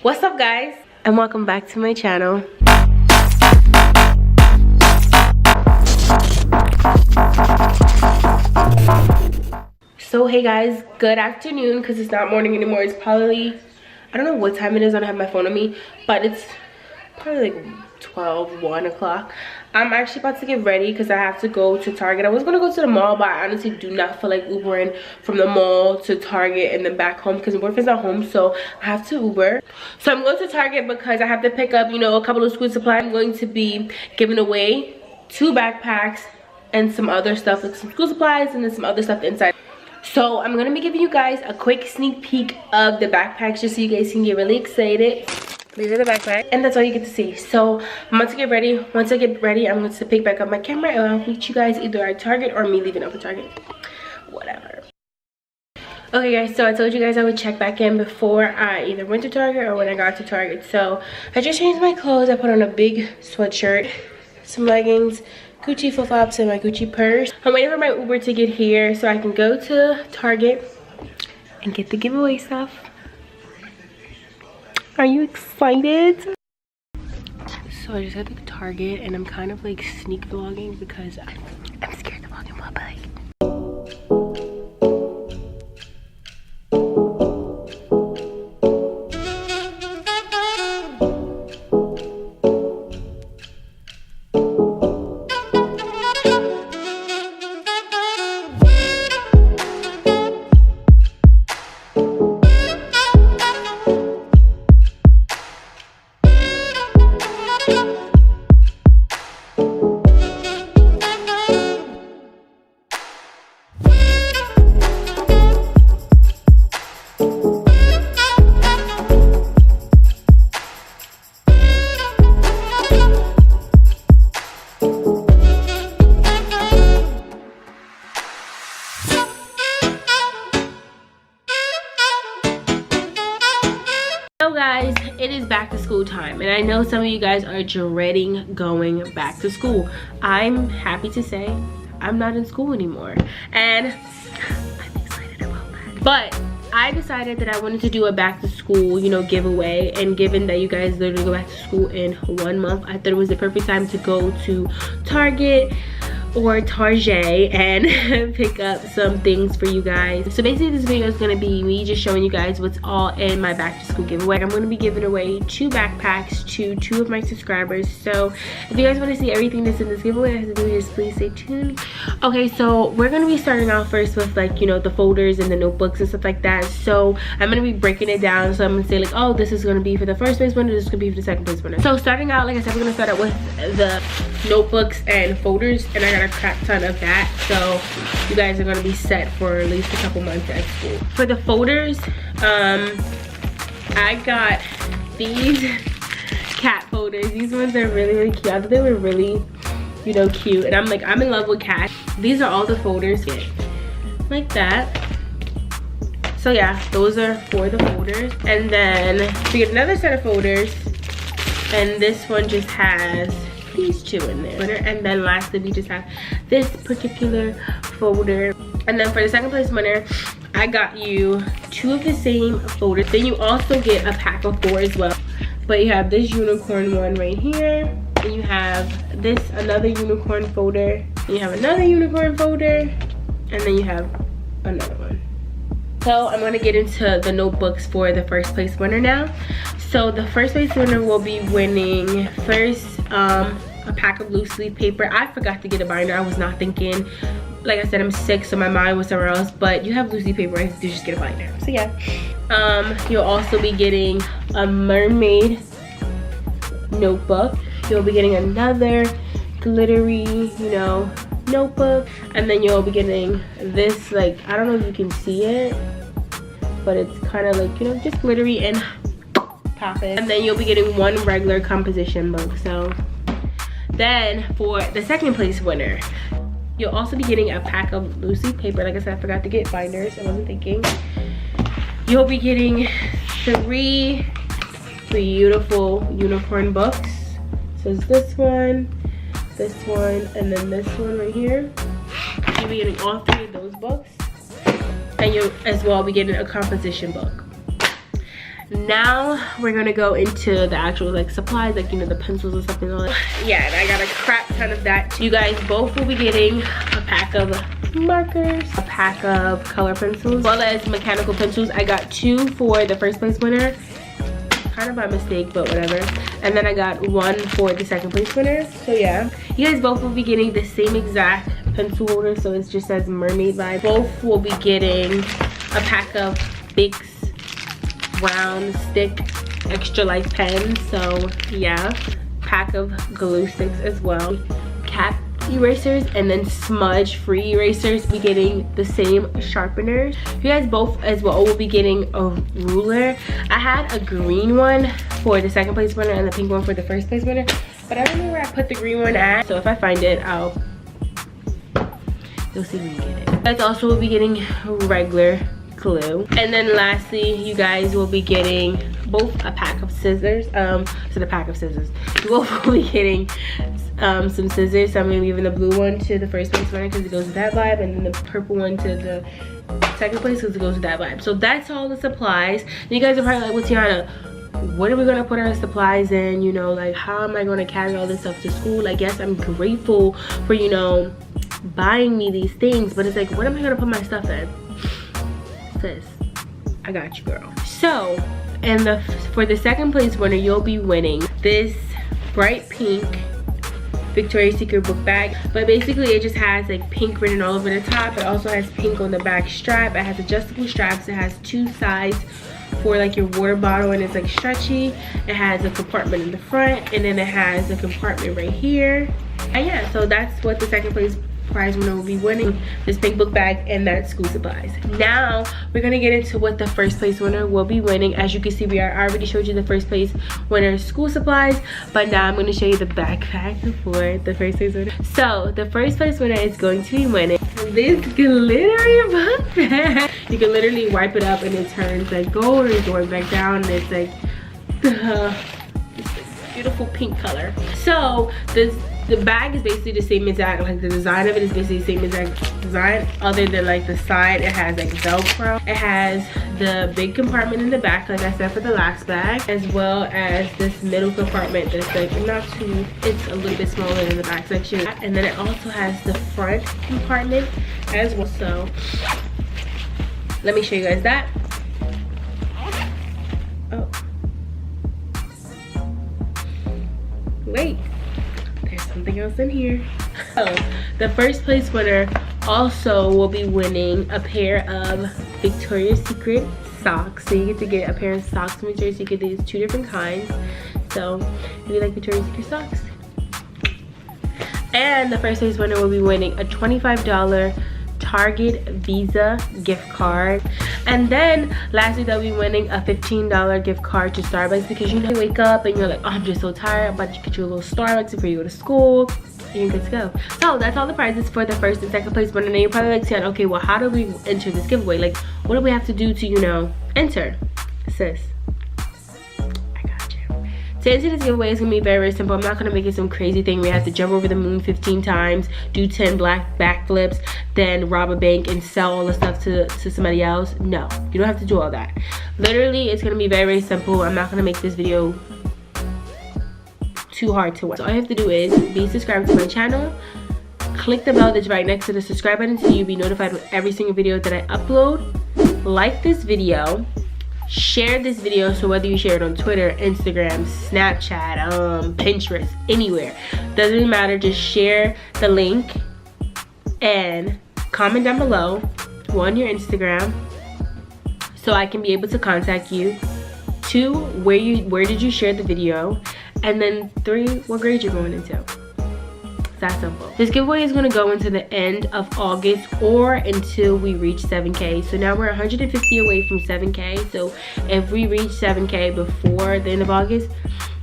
What's up, guys, and welcome back to my channel. So hey guys, good afternoon, because it's not morning anymore. It's probably, I don't know what time it is, I don't have my phone on me, but it's probably like 1 o'clock. I'm actually about to get ready because I have to go to Target. I was gonna go to the mall, but I honestly do not feel like Ubering from the mall to Target and then back home because my boyfriend's at home, so I have to Uber. So I'm going to Target because I have to pick up, you know, a couple of school supplies. I'm going to be giving away 2 backpacks and some other stuff, like some school supplies and then some other stuff inside. So I'm gonna be giving you guys a quick sneak peek of the backpacks just so you guys can get really excited. These are the backpacks, and that's all you get to see. So I'm about to get ready. Once I get ready, I'm going to pick back up my camera and I'll meet you guys either at Target or me leaving up at Target. Whatever. Okay guys, so I told you guys I would check back in before I either went to Target or when I got to Target. So I just changed my clothes. I put on a big sweatshirt, some leggings, Gucci flip-flops, and my Gucci purse. I'm waiting for my Uber to get here so I can go to Target and get the giveaway stuff. Are you excited? So I just got to Target and I'm kind of like sneak vlogging because I'm scared to vlog in public. Guys, it is back to school time, and I know some of you guys are dreading going back to school. I'm happy to say I'm not in school anymore, and I'm excited about that. But I decided that I wanted to do a back to school, you know, giveaway, and given that you guys literally go back to school in 1 month, I thought it was the perfect time to go to Target or Target and pick up some things for you guys. So basically this video is going to be me just showing you guys what's all in my back to school giveaway. I'm going to be giving away 2 backpacks to 2 of my subscribers. So if you guys want to see everything that's in this giveaway, all you have to do is please stay tuned. Okay, so we're going to be starting off first with, like, you know, the folders and the notebooks and stuff like that. So I'm going to be breaking it down. So I'm going to say like, oh, this is going to be for the first place winner, this is going to be for the second place winner. So starting out, like I said, we're going to start out with the notebooks and folders, and I got a crap ton of that, so you guys are going to be set for at least a couple months at school. For the folders, I got these cat folders. These ones are really cute. I thought they were really, you know, cute, and I'm in love with cats. These are all the folders, like that. So yeah, those are for the folders. And then we get another set of folders, and this one just has these 2 in there. And then lastly, we just have this particular folder. And then for the second place winner, I got you 2 of the same folders. Then you also get a pack of 4 as well. But you have this unicorn one right here, and you have this another unicorn folder, and you have another unicorn folder, and then you have another one. So I'm going to get into the notebooks for the first place winner now. So the first place winner will be winning first a pack of loose leaf paper. I forgot to get a binder. I was not thinking. Like I said, I'm sick, so my mind was somewhere else. But you have loose leaf paper, you just get a binder. So yeah. You'll also be getting a mermaid notebook. You'll be getting another glittery, you know, notebook, and then you'll be getting this, like, I don't know if you can see it, but it's kind of like, you know, just glittery and pop it. And then you'll be getting 1 regular composition book. So then for the second place winner, you'll also be getting a pack of loose leaf paper. Like I said, I forgot to get binders, I wasn't thinking. You'll be getting 3 beautiful unicorn books. So it's this one, and then this one right here. You'll be getting all 3 of those books. And you'll as well be getting a composition book. now we're gonna go into the actual like supplies, like, you know, the pencils and stuff and all that. Yeah, and I got a crap ton of that. You guys both will be getting a pack of markers, a pack of color pencils, as well as mechanical pencils. I got 2 for the first place winner, kind of by mistake, but whatever. And then I got 1 for the second place winner. So yeah, you guys both will be getting the same exact pencil holder, so it just says mermaid vibe. Both will be getting a pack of Bics round stick extra light pens. So yeah, pack of glue sticks as well, cap erasers, and then smudge free erasers. Be getting the same sharpeners. You guys both as well will be getting a ruler. I had a green one for the second place winner and the pink one for the first place winner, but I don't know where I put the green one at, so if I find it, you'll see when you get it. You guys also will be getting regular glue. And then lastly, you guys will be getting both a pack of scissors. So a pack of scissors. You both will be getting some scissors. So I'm gonna be giving the blue one to the first place winner because it goes with that vibe, and then the purple one to the second place because it goes with that vibe. So that's all the supplies. And you guys are probably like, well, Tiannna, what are we gonna put our supplies in? You know, like, how am I gonna carry all this stuff to school? Like, yes, I'm grateful for, you know, buying me these things, but it's like, what am I gonna put my stuff in? Sis, I got you, girl. So, and for the second place winner, you'll be winning this bright pink Victoria's Secret book bag, but basically it just has like pink written all over the top. It also has pink on the back strap. It has adjustable straps. It has 2 sides for like your water bottle, and it's like stretchy. It has a compartment in the front, and then it has a compartment right here. And yeah, so that's what the second place prize winner will be winning, this pink book bag and that school supplies. Now we're gonna get into what the first place winner will be winning. As you can see, I already showed you the first place winner's school supplies, but now I'm going to show you the backpack for the first place winner. So the first place winner is going to be winning this glittery book bag. You can literally wipe it up and it turns like gold, or going back down and it's like this beautiful pink color. So the bag is basically the same exact, like the design of it is basically the same exact design, other than like the side, it has like Velcro. It has the big compartment in the back, like I said, for the last bag, as well as this middle compartment that's like not too, it's a little bit smaller than the back section. And then it also has the front compartment as well. So let me show you guys that. Oh, wait, there's something else in here. So the first place winner also will be winning a pair of Victoria's Secret socks. So you get to get a pair of socks from Victoria's Secret. There's 2 different kinds, so if you like Victoria's Secret socks. And the first place winner will be winning a $25 Target Visa gift card. And then lastly, they'll be winning a $15 gift card to Starbucks, because you know, you wake up and you're like, oh, I'm just so tired, I'm about to get you a little Starbucks before you go to school. You're good to go. So that's all the prizes for the first and second place winner. And you're probably like, saying, okay, well, how do we enter this giveaway? Like, what do we have to do to, you know, enter? Sis, I got you. To enter this giveaway is gonna be very, very simple. I'm not gonna make it some crazy thing where you have to jump over the moon 15 times, do 10 black backflips, then rob a bank and sell all the stuff to somebody else. No, you don't have to do all that. Literally, it's gonna be very, very simple. I'm not gonna make this video too hard to watch. So all you have to do is be subscribed to my channel, click the bell that's right next to the subscribe button so you'll be notified with every single video that I upload. Like this video, share this video, so whether you share it on Twitter, Instagram, Snapchat, Pinterest, anywhere, doesn't matter, just share the link and comment down below on your Instagram so I can be able to contact you. 2, where did you share the video? And then 3, what grade you're going into. It's that simple. This giveaway is going to go into the end of August or until we reach 7K. So now we're 150 away from 7K. So if we reach 7K before the end of August,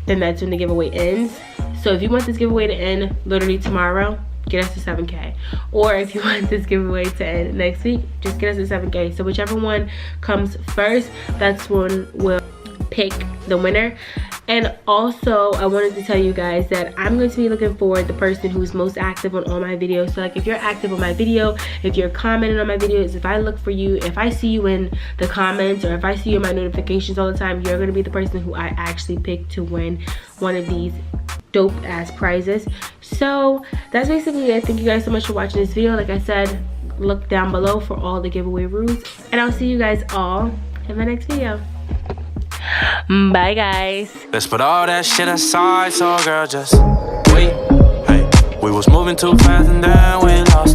then that's when the giveaway ends. So if you want this giveaway to end literally tomorrow, get us to 7K. Or if you want this giveaway to end next week, just get us to 7K. So whichever one comes first, that's when we'll pick the winner. And also, I wanted to tell you guys that I'm going to be looking for the person who's most active on all my videos. So like if you're active on my video, if you're commenting on my videos, if I look for you, if I see you in the comments, or if I see you in my notifications all the time, you're going to be the person who I actually pick to win one of these dope ass prizes. So that's basically it. Thank you guys so much for watching this video. Like I said, look down below for all the giveaway rules. And I'll see you guys all in my next video. Bye guys. Let's put all that shit aside, so girl, just wait. Hey, we was moving too fast and then we lost